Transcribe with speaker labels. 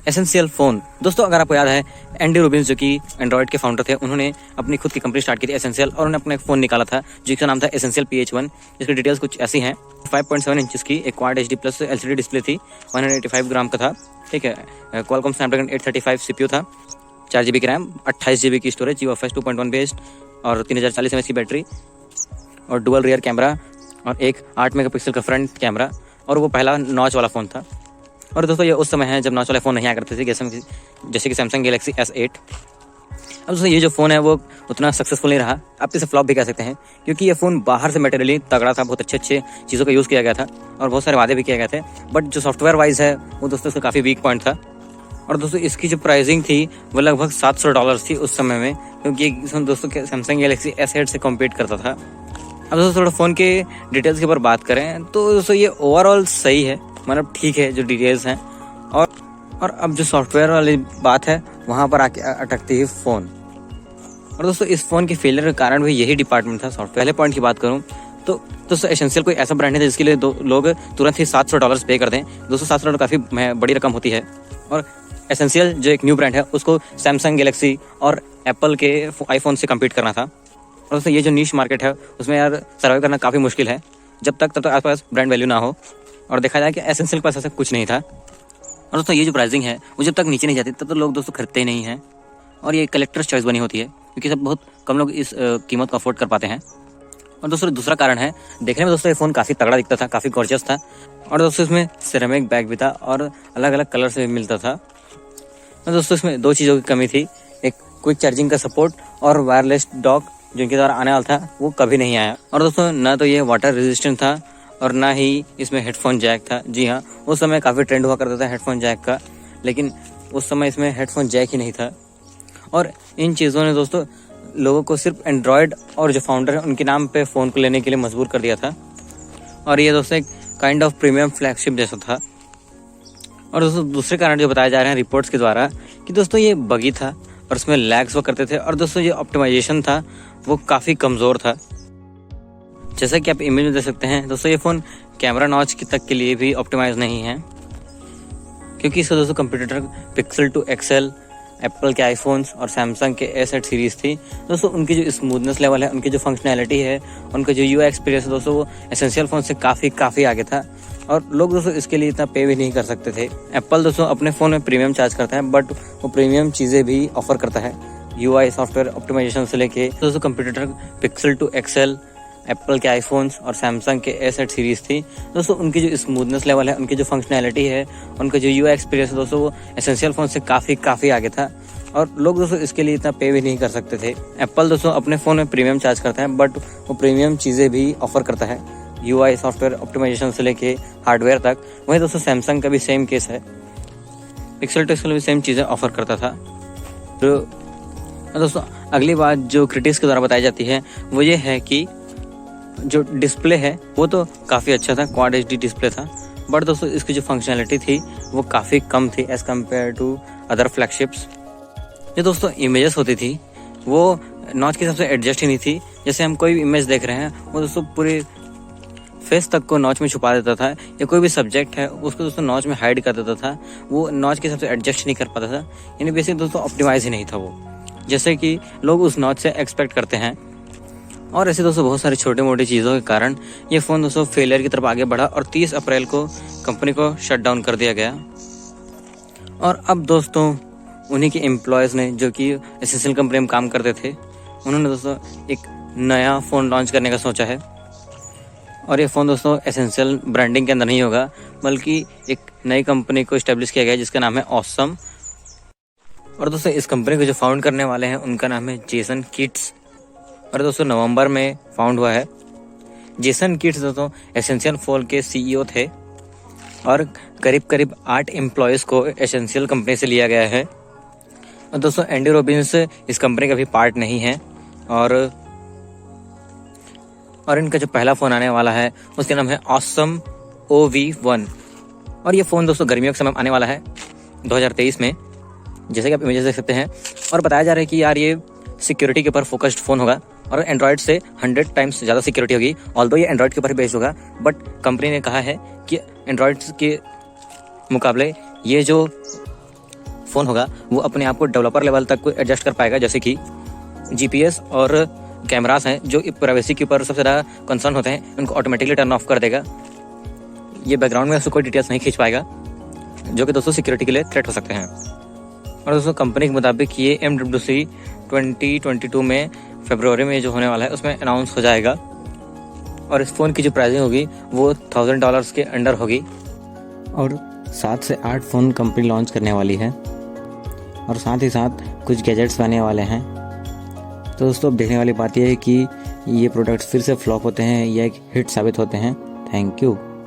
Speaker 1: Essential phone. दोस्तों अगर आपको याद है, एंडी रोबिन्स जो कि एंड्रॉयड के फाउंडर थे, उन्होंने अपनी खुद की कंपनी स्टार्ट की थी एसेंशियल, और उन्होंने अपना एक फ़ोन निकाला था जिसका नाम था एसेंशियल PH1, जिसकी डिटेल्स कुछ ऐसी हैं। 5.7 इंचेस की एक quad HD plus LCD display थी, 185 ग्राम का था, ठीक है। क्वालकॉम स्नैपड्रैगन 835 CPU था, 4 GB की रैम, 28 GB की स्टोरेज, UFS 2.1 बेस्ड और 3040 mAh की बैटरी, और डुअल रियर कैमरा, और एक 8 मेगापिक्सल का फ्रंट कैमरा, और वो पहला नॉच वाला फ़ोन था। और दोस्तों ये उस समय है जब नॉच वाले फ़ोन नहीं आया करते थे, जैसे कि सैमसंग गैलेक्सी S8। अब दोस्तों ये जो फ़ोन है वो उतना सक्सेसफुल नहीं रहा, आप इसे फ्लॉप भी कह सकते हैं, क्योंकि ये फ़ोन बाहर से मटेरियली तगड़ा था, बहुत अच्छे चीज़ों का यूज़ किया गया था और बहुत सारे वादे भी किए गए थे, बट जो सॉफ्टवेयर वाइज है वो दोस्तों इसका काफ़ी वीक पॉइंट था। और दोस्तों इसकी जो प्राइसिंग थी वो लगभग $700 थी उस समय में, क्योंकि दोस्तों सैमसंग गैलेक्सी S8 से कम्पीट करता था। अब दोस्तों थोड़ा फ़ोन के डिटेल्स के ऊपर बात करें तो दोस्तों ये ओवरऑल सही है, मतलब ठीक है जो डिटेल्स हैं। और अब जो सॉफ्टवेयर वाली बात है वहाँ पर आके अटकती है फ़ोन। और दोस्तों इस फ़ोन के फेलियर का कारण भी यही डिपार्टमेंट था। सॉफ्टवेयर पहले पॉइंट की बात करूँ तो दोस्तों एसेंशियल कोई ऐसा ब्रांड है जिसके लिए लोग तुरंत ही $700 पे कर दें। दोस्तों $700 काफ़ी बड़ी रकम होती है। और एसेंशियल जो एक न्यू ब्रांड है उसको सैमसंग गैलेक्सी और एप्पल के आईफोन से कम्पीट करना था। और दोस्तों ये जो नीश मार्केट है उसमें यार सर्वाइव करना काफ़ी मुश्किल है तब तक आसपास ब्रांड वैल्यू ना हो। और देखा जाए कि एसेंशियल के पास ऐसा कुछ नहीं था। और दोस्तों ये जो प्राइसिंग है वो जब तक नीचे नहीं जाती तब तो लोग दोस्तों खरीदते ही नहीं हैं, और ये कलेक्टर्स चॉइस बनी होती है, क्योंकि सब बहुत कम लोग इस कीमत को अफोर्ड कर पाते हैं। और दोस्तों दूसरा कारण है, देखने में दोस्तों ये फ़ोन काफ़ी तगड़ा दिखता था, काफ़ी गॉर्जियस था, और दोस्तों इसमें सिरेमिक बैग भी था और अलग अलग कलर से भी मिलता था। और दोस्तों इसमें 2 चीज़ों की कमी थी, एक क्विक चार्जिंग का सपोर्ट और वायरलेस डॉक जो इनके द्वारा आने वाला था वो कभी नहीं आया। और दोस्तों ना तो ये वाटर रेजिस्टेंट था और ना ही इसमें हेडफोन जैक था। जी हाँ, उस समय काफ़ी ट्रेंड हुआ करता था हेडफोन जैक का, लेकिन उस समय इसमें हेडफोन जैक ही नहीं था। और इन चीज़ों ने दोस्तों लोगों को सिर्फ एंड्रॉयड और जो फाउंडर है उनके नाम पे फ़ोन को लेने के लिए मजबूर कर दिया था। और ये दोस्तों एक काइंड ऑफ प्रीमियम फ्लैगशिप जैसा था। और दोस्तों दूसरे कारण जो बताए जा रहे हैं रिपोर्ट्स के द्वारा कि दोस्तों ये बगी था और इसमें लैग्स वो करते थे, और दोस्तों ये ऑप्टिमाइजेशन था वो काफ़ी कमज़ोर था। जैसा कि आप इमेज में देख सकते हैं दोस्तों ये फ़ोन कैमरा नॉच तक के लिए भी ऑप्टिमाइज नहीं है, क्योंकि इसका दोस्तों कंप्यूटर पिक्सल 2 XL एप्पल के आईफोन्स और सैमसंग के S8 सीरीज़ थी। दोस्तों उनकी जो स्मूथनेस लेवल है, उनकी जो फंक्शनैलिटी है, उनका जो UI एक्सपीरियंस है दोस्तों वो एसेंशियल फ़ोन से काफ़ी आगे था, और लोग दोस्तों इसके लिए इतना पे भी नहीं कर सकते थे। एप्पल दोस्तों अपने फ़ोन में प्रीमियम चार्ज करता है, बट वो प्रीमियम चीज़ें भी ऑफर करता है, UI सॉफ्टवेयर ऑप्टिमाइजेशन से लेके दोस्तों कंप्यूटर पिक्सल 2 XL एप्पल के आईफोन्स और सैमसंग के S8 सीरीज़ थी। दोस्तों उनकी जो स्मूथनेस लेवल है, उनकी जो फंक्शनैलिटी है, उनका जो UI एक्सपीरियंस है दोस्तों वो एसेंशियल फ़ोन से काफ़ी आगे था, और लोग दोस्तों इसके लिए इतना पे भी नहीं कर सकते थे। एप्पल दोस्तों अपने फ़ोन में प्रीमियम चार्ज करता है, बट वो प्रीमियम चीज़ें भी ऑफर करता है, UI सॉफ्टवेयर ऑप्टिमाइजेशन से लेके हार्डवेयर तक। वहीं दोस्तों सैमसंग का भी सेम केस है, पिक्सल टू पिक्सल भी सेम चीज़ें ऑफर करता था। तो दोस्तों अगली बात जो क्रिटिक्स के द्वारा बताई जाती है वो ये है कि जो डिस्प्ले है वो तो काफ़ी अच्छा था, क्वाड HD डिस्प्ले था, बट दोस्तों इसकी जो फंक्शनैलिटी थी वो काफ़ी कम थी as compare to other flagships. जो दोस्तों इमेजेस होती थी वो नॉच के हिसाब से एडजस्ट ही नहीं थी। जैसे हम कोई भी इमेज देख रहे हैं वो दोस्तों पूरे फेस तक को नॉच में छुपा देता था, या कोई भी सब्जेक्ट है उसको दोस्तों नॉच में हाइड कर देता था, वो नॉच के हिसाब से एडजस्ट नहीं कर पाता था, यानी बेसिक दोस्तों ऑप्टिमाइज ही नहीं था वो, जैसे कि लोग उस नॉच से एक्सपेक्ट करते हैं। और ऐसे दोस्तों बहुत सारी छोटी मोटी चीज़ों के कारण ये फ़ोन दोस्तों फेलियर की तरफ आगे बढ़ा, और 30 अप्रैल को कंपनी को शट डाउन कर दिया गया। और अब दोस्तों उन्हीं के एम्प्लॉयज़ ने, जो कि एसेंशियल कंपनी में काम करते थे, उन्होंने दोस्तों एक नया फ़ोन लॉन्च करने का सोचा है। और ये फ़ोन दोस्तों एसेंशियल ब्रांडिंग के अंदर नहीं होगा, बल्कि एक नई कंपनी को इस्टेब्लिश किया गया है जिसका नाम है ऑसम। और दोस्तों इस कंपनी को जो फाउंड करने वाले हैं उनका नाम है जेसन किट्स, और दोस्तों नवंबर में फाउंड हुआ है। जेसन किट्स दोस्तों एसेंशियल फ़ोन के CEO थे, और करीब 8 एम्प्लॉयज़ को एसेंशियल कंपनी से लिया गया है। और दोस्तों एंडी रोबिन्स इस कंपनी का भी पार्ट नहीं है, और इनका जो पहला फ़ोन आने वाला है उसका नाम है ऑसम OV1, और ये फ़ोन दोस्तों गर्मियों के समय आने वाला है 2023 में, जैसे कि आप इमेजेस देख सकते हैं। और बताया जा रहा है कि यार ये सिक्योरिटी के ऊपर फोकस्ड फ़ोन होगा, और एंड्रॉयड से 100 टाइम्स ज़्यादा सिक्योरिटी होगी। ऑल्दो ये एंड्रॉयड के ऊपर बेस्ड होगा, बट कंपनी ने कहा है कि एंड्रॉयड के मुकाबले ये जो फ़ोन होगा वो अपने आप को डेवलपर लेवल तक को एडजस्ट कर पाएगा, जैसे कि GPS और कैमरास हैं जो प्राइवेसी के ऊपर सबसे ज़्यादा कंसर्न होते हैं, उनको ऑटोमेटिकली टर्न ऑफ कर देगा। ये बैकग्राउंड में उसको कोई डिटेल्स नहीं खींच पाएगा, जो कि दोस्तों सिक्योरिटी के लिए थ्रेट हो सकते हैं। और दोस्तों कंपनी के मुताबिक ये MWC 2022 में फरवरी में जो होने वाला है उसमें अनाउंस हो जाएगा। और इस फ़ोन की जो प्राइसिंग होगी वो $1000 के अंडर होगी। और 7 से 8 फ़ोन कंपनी लॉन्च करने वाली है और साथ ही साथ कुछ गैजेट्स आने वाले हैं। तो दोस्तों देखने वाली बात यह है कि ये प्रोडक्ट्स फिर से फ्लॉप होते हैं या एक हिट साबित होते हैं। Thank you.